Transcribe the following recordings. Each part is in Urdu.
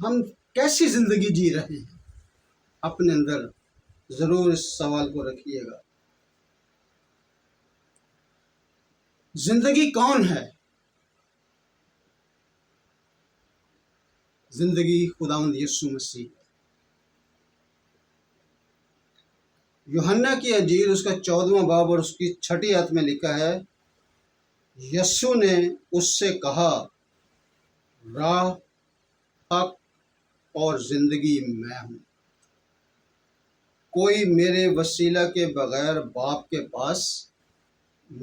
ہم کیسی زندگی جی رہے ہیں؟ اپنے اندر ضرور اس سوال کو رکھیے گا۔ زندگی کون ہے؟ زندگی خداوند یسوع مسیح۔ یوحنا کی انجیل اس کا 14واں باب اور اس کی 6 آیت میں لکھا ہے، یسوع نے اس سے کہا، راہ، حق اور زندگی میں ہوں، کوئی میرے وسیلہ کے بغیر باپ کے پاس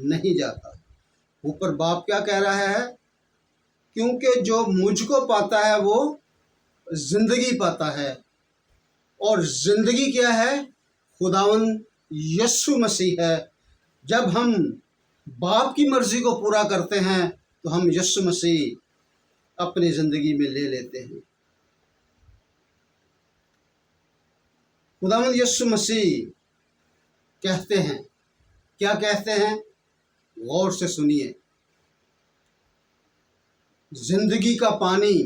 نہیں جاتا۔ اوپر باپ کیا کہہ رہا ہے؟ کیونکہ جو مجھ کو پاتا ہے وہ زندگی پاتا ہے، اور زندگی کیا ہے؟ خداوند یسوع مسیح ہے۔ جب ہم باپ کی مرضی کو پورا کرتے ہیں تو ہم یسوع مسیح اپنی زندگی میں لے لیتے ہیں۔ خداوند یسوع مسیح کہتے ہیں، کیا کہتے ہیں؟ غور سے سنیے، زندگی کا پانی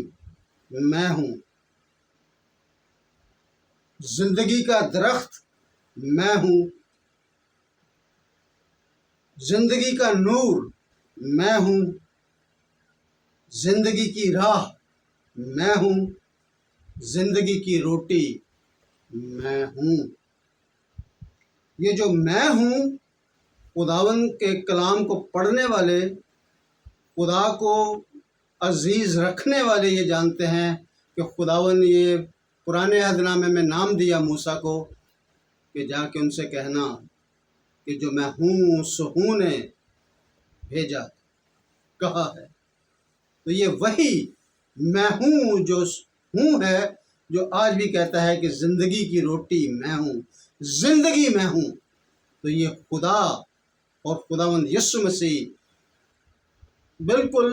میں ہوں، زندگی کا درخت میں ہوں، زندگی کا نور میں ہوں، زندگی کی راہ میں ہوں، زندگی کی روٹی میں ہوں۔ یہ جو میں ہوں، خداوند کے کلام کو پڑھنے والے، خدا کو عزیز رکھنے والے یہ جانتے ہیں کہ خداوند نے یہ پرانے عہد نامے میں نام دیا موسیٰ کو کہ جا کے ان سے کہنا کہ جو میں ہوں سو ہوں نے بھیجا کہا ہے۔ تو یہ وہی میں ہوں جو ہوں ہے، جو آج بھی کہتا ہے کہ زندگی کی روٹی میں ہوں، زندگی میں ہوں۔ تو یہ خدا اور خداوند یسوع مسیح بالکل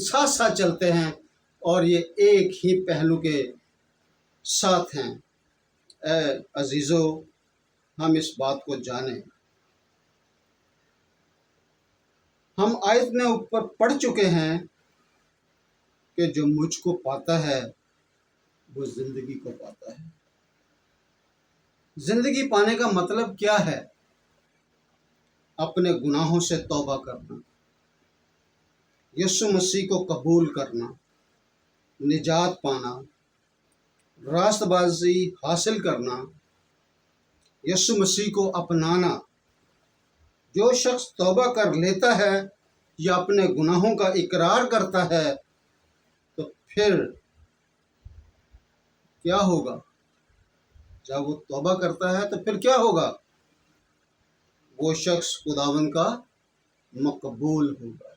ساتھ ساتھ چلتے ہیں، اور یہ ایک ہی پہلو کے ساتھ ہیں۔ اے عزیزو، ہم اس بات کو جانیں۔ ہم آیت میں اوپر پڑھ چکے ہیں کہ جو مجھ کو پاتا ہے وہ زندگی کو پاتا ہے۔ زندگی پانے کا مطلب کیا ہے؟ اپنے گناہوں سے توبہ کرنا، یسوع مسیح کو قبول کرنا، نجات پانا، راست بازی حاصل کرنا، یسوع مسیح کو اپنانا۔ جو شخص توبہ کر لیتا ہے یا اپنے گناہوں کا اقرار کرتا ہے تو پھر کیا ہوگا؟ جب وہ توبہ کرتا ہے تو پھر کیا ہوگا؟ وہ شخص خداوند کا مقبول ہوگا۔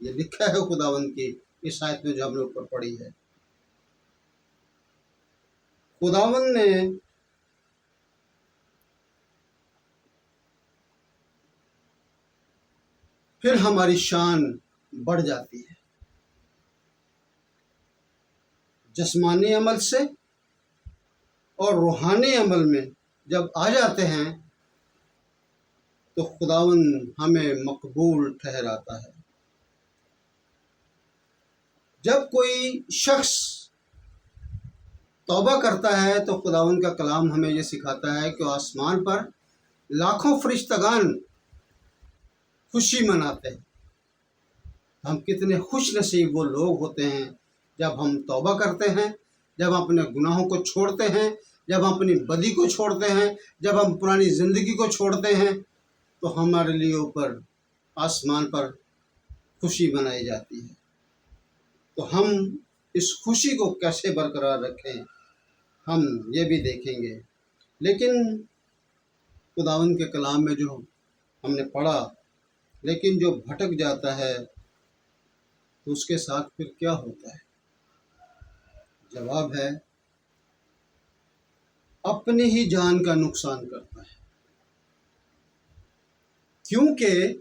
یہ لکھا ہے خداوند کی اس آیت میں جو ہم نے اوپر پڑھی ہے۔ خداوند نے پھر ہماری شان بڑھ جاتی ہے، جسمانی عمل سے اور روحانی عمل میں جب آ جاتے ہیں تو خداوند ہمیں مقبول ٹھہراتا ہے۔ جب کوئی شخص توبہ کرتا ہے تو خداوند کا کلام ہمیں یہ سکھاتا ہے کہ آسمان پر لاکھوں فرشتگان خوشی مناتے ہیں۔ ہم کتنے خوش نصیب وہ لوگ ہوتے ہیں جب ہم توبہ کرتے ہیں، جب ہم اپنے گناہوں کو چھوڑتے ہیں، جب ہم اپنی بدی کو چھوڑتے ہیں، جب ہم پرانی زندگی کو چھوڑتے ہیں، تو ہمارے لیے اوپر آسمان پر خوشی منائی جاتی ہے۔ تو ہم اس خوشی کو کیسے برقرار رکھیں، ہم یہ بھی دیکھیں گے۔ لیکن خداوند کے کلام میں جو ہم نے پڑھا، لیکن جو بھٹک جاتا ہے تو اس کے ساتھ پھر کیا ہوتا ہے؟ جواب ہے، اپنی ہی جان کا نقصان کرتا ہے، کیونکہ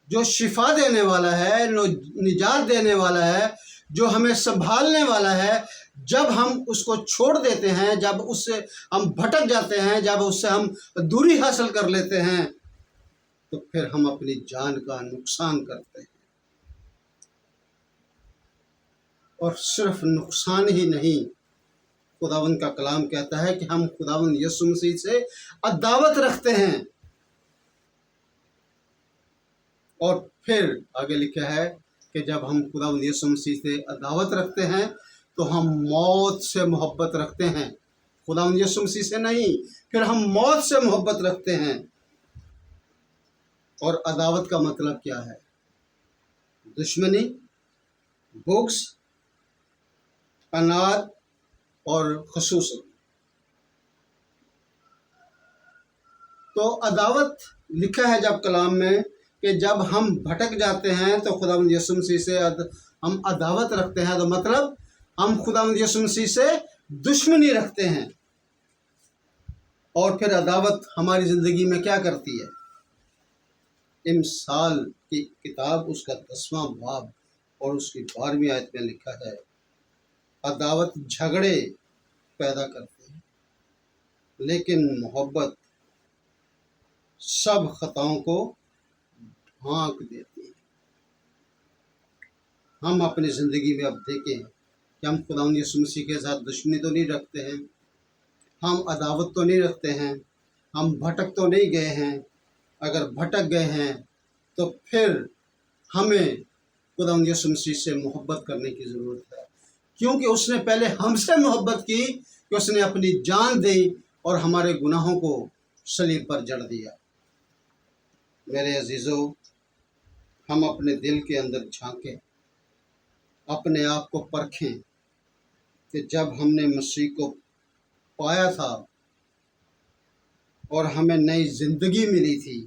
جو شفا دینے والا ہے، نجات دینے والا ہے، جو ہمیں سنبھالنے والا ہے، جب ہم اس کو چھوڑ دیتے ہیں، جب اس سے ہم بھٹک جاتے ہیں، جب اس سے ہم دوری حاصل کر لیتے ہیں، تو پھر ہم اپنی جان کا نقصان کرتے ہیں۔ اور صرف نقصان ہی نہیں، خداوند کا کلام کہتا ہے کہ ہم خداوند یسوع مسیح سے عداوت رکھتے ہیں۔ اور پھر آگے لکھا ہے کہ جب ہم خداوند یسوع مسیح سے عداوت رکھتے ہیں تو ہم موت سے محبت رکھتے ہیں، خداوند یسوع مسیح سے نہیں، پھر ہم موت سے محبت رکھتے ہیں۔ اور عداوت کا مطلب کیا ہے؟ دشمنی، بغض، اناد اور خصوص۔ تو عداوت لکھا ہے جب کلام میں کہ جب ہم بھٹک جاتے ہیں تو خداوند یسوع مسیح سے ہم عداوت رکھتے ہیں، تو مطلب ہم خداوند یسوع مسیح سے دشمنی رکھتے ہیں۔ اور پھر عداوت ہماری زندگی میں کیا کرتی ہے؟ امثال کی کتاب اس کا 10واں باب اور اس کی 12ویں آیت میں لکھا ہے، عداوت جھگڑے پیدا کرتی ہے، لیکن محبت سب خطاؤں کو ڈھانک دیتی ہے۔ ہم اپنی زندگی میں اب دیکھیں کہ ہم خداوند یسوع مسیح کے ساتھ دشمنی تو نہیں رکھتے ہیں، ہم عداوت تو نہیں رکھتے ہیں، ہم بھٹک تو نہیں گئے ہیں۔ اگر بھٹک گئے ہیں تو پھر ہمیں خداوند یسوع مسیح سے محبت کرنے کی ضرورت ہے، کیونکہ اس نے پہلے ہم سے محبت کی کہ اس نے اپنی جان دی اور ہمارے گناہوں کو صلیب پر جڑ دیا۔ میرے عزیزو، ہم اپنے دل کے اندر جھانکیں، اپنے آپ کو پرکھیں کہ جب ہم نے مسیح کو پایا تھا اور ہمیں نئی زندگی ملی تھی،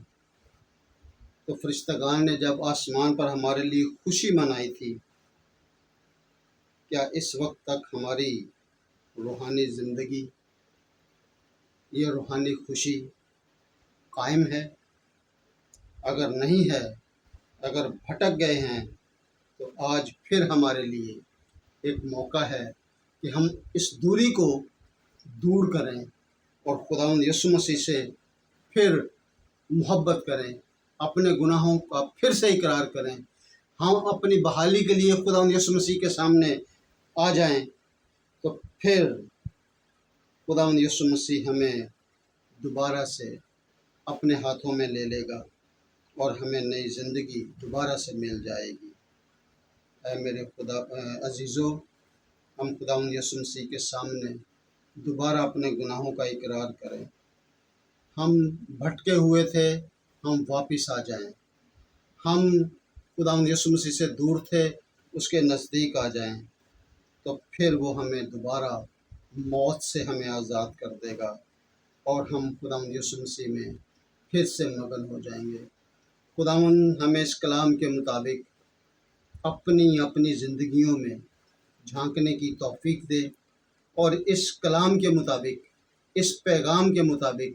تو فرشتگان نے جب آسمان پر ہمارے لیے خوشی منائی تھی، کیا اس وقت تک ہماری روحانی زندگی، یہ روحانی خوشی قائم ہے؟ اگر نہیں ہے، اگر بھٹک گئے ہیں، تو آج پھر ہمارے لیے ایک موقع ہے کہ ہم اس دوری کو دور کریں اور خداوند یسوع مسیح سے پھر محبت کریں، اپنے گناہوں کا پھر سے اقرار کریں، ہم اپنی بحالی کے لیے خداوند یسوع مسیح کے سامنے آ جائیں، تو پھر خداوند یسوع مسیح ہمیں دوبارہ سے اپنے ہاتھوں میں لے لے گا اور ہمیں نئی زندگی دوبارہ سے مل جائے گی۔ اے میرے عزیزو، ہم خداوند یسوع مسیح کے سامنے دوبارہ اپنے گناہوں کا اقرار کریں۔ ہم بھٹکے ہوئے تھے، ہم واپس آ جائیں۔ ہم خداوند یسوع مسیح سے دور تھے، اس کے نزدیک آ جائیں، تو پھر وہ ہمیں دوبارہ موت سے ہمیں آزاد کر دے گا اور ہم خداوند یسوع مسیح میں پھر سے مگن ہو جائیں گے۔ خداوند ہمیں اس کلام کے مطابق اپنی زندگیوں میں جھانکنے کی توفیق دے، اور اس کلام کے مطابق، اس پیغام کے مطابق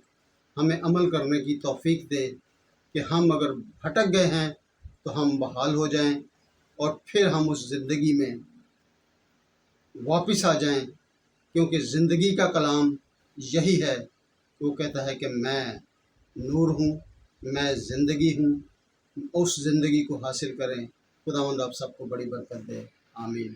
ہمیں عمل کرنے کی توفیق دے کہ ہم اگر بھٹک گئے ہیں تو ہم بحال ہو جائیں اور پھر ہم اس زندگی میں واپس آ جائیں، کیونکہ زندگی کا کلام یہی ہے۔ وہ کہتا ہے کہ میں نور ہوں، میں زندگی ہوں، اس زندگی کو حاصل کریں۔ خداوند آپ سب کو بڑی برکت دے، آمین۔